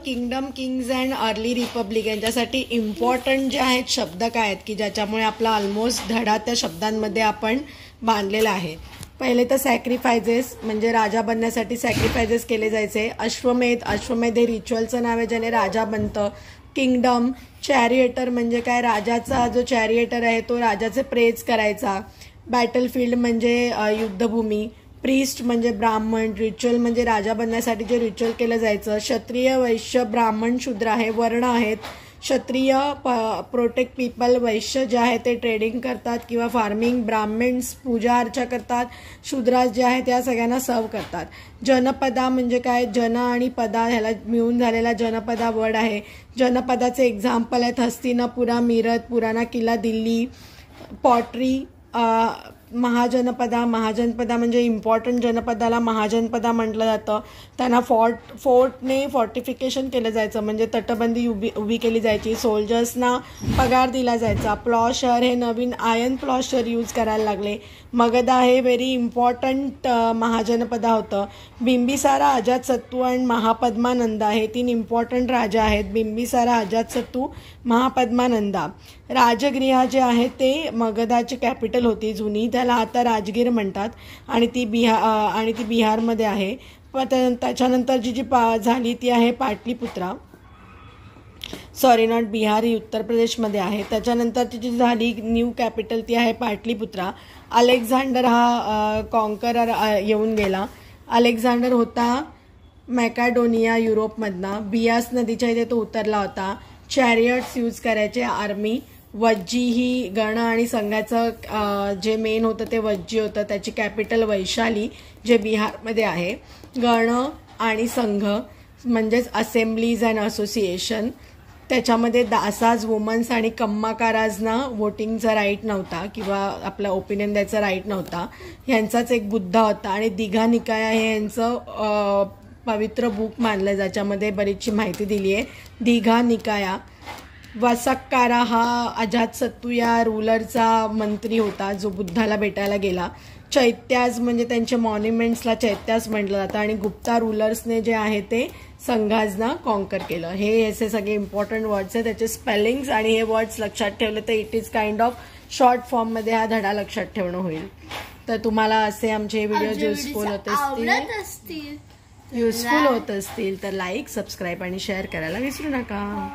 Kingdom, kings and early Republic यांच्यासाठी important जे आहेत शब्द काय आहेत की ज्याच्यामुळे आपला ऑलमोस्ट धडा त्या शब्दांमध्ये आपण बांधलेला आहे. पहिले तर सॅक्रिफायसेस, म्हणजे राजा बनण्यासाठी सॅक्रिफायसेस केले जायचे. अश्वमेध, अश्वमेध हे रिच्युअलचं नाव आहे ज्याने राजा बनतं. किंगडम, चॅरिएटर म्हणजे काय, राजाचा जो चॅरिएटर आहे तो राजाचे प्रेज करायचा. बॅटलफील्ड म्हणजे युद्धभूमी. प्रीस्ट म्हणजे ब्राह्मण. रिच्युअल म्हणजे राजा बनण्यासाठी जे रिच्युअल केलं जायचं. क्षत्रिय, वैश्य, ब्राह्मण, शूद्र हे वर्ण आहेत. क्षत्रिय प्रोटेक्ट पीपल, वैश्य जे आहे ते ट्रेडिंग करतात किंवा फार्मिंग, ब्राह्मण्स पूजा अर्चा करतात, शूद्रास जे आहे त्या सगळ्यांना सर्व करतात. जनपदा म्हणजे काय, जन आणि पदा ह्याला मिळून झालेला जनपदा वर्ड आहे. जनपदाचे एक्झाम्पल आहेत हस्तिनापुरा, मीरत, पुराणा किल्ला, दिल्ली. पॉटरी, महाजनपदा, महाजनपदा म्हणजे इम्पॉर्टंट जनपदाला महाजनपदा म्हटलं जातं. त्यांना फोर्टने फॉर्टिफिकेशन केलं जायचं, म्हणजे तटबंदी उभी केली जायची. सोल्जर्सना पगार दिला जायचा. प्लॉशर हे नवीन आयर्न प्लॉशर यूज करायला लागले. मगधा हे व्हेरी इम्पॉर्टंट महाजनपदा होतं. बिंबिसारा, अजातशत्रू आणि महापद्मानंदा हे 3 इम्पॉर्टंट राजा आहेत. बिंबिसारा, अजातशत्रू, महापद्मानंदा. राजगृह जे आहे ते मगधाची कॅपिटल होती जुनी, त्याला आता राजगीर म्हणतात आणि ती बिहारमध्ये आहे. पण त्याच्यानंतरची जी झाली ती आहे पाटलीपुत्रा, सॉरी नॉट बिहार, ही उत्तर प्रदेशमध्ये आहे. त्याच्यानंतरची जी झाली न्यू कॅपिटल ती आहे पाटलीपुत्रा. अलेक्झांडर हा कॉन्करर येऊन गेला. अलेक्झांडर होता मॅकाडोनिया युरोपमधला. बियास नदीच्या इथे तो उतरला होता. चॅरियट्स यूज करायचे आर्मी. वज्जी ही गण आणि संघाचं जे मेन होतं ते वज्जी होतं. त्याची कॅपिटल वैशाली जे बिहारमध्ये आहे. गण आणि संघ म्हणजेच असेंब्लीज अँड असोसिएशन. त्याच्यामध्ये दासाज, वुमन्स आणि कम्माकाराजना वोटिंगचा राईट नव्हता किंवा आपला ओपिनियन द्यायचा राईट नव्हता. ह्यांचाच एक बुद्ध होता. आणि दिघा निकाया हे यांचं पवित्र बुक मानलं ज्याच्यामध्ये बरीचशी माहिती दिली आहे. दिघा निकाया. वसक्कारा हा अजातशत्रू या रूलरचा मंत्री होता जो बुद्धाला भेटायला गेला. चैत्याज म्हणजे त्यांचे मॉन्युमेंट्सला चैत्याज म्हटलं जातं. आणि गुप्ता रूलर्सने जे आहे ते संघाजना कॉन्कर केलं. हे असे सगळे इम्पॉर्टंट वर्ड्स आहेत. त्याचे स्पेलिंग्स आणि हे वर्ड्स लक्षात ठेवले तर it is kind of short फॉर्ममध्ये हा धडा लक्षात ठेवणं होईल. तर तुम्हाला असे आमचे व्हिडिओ युजफुल होत असतील तर लाईक, सबस्क्राईब आणि शेअर करायला विसरू नका.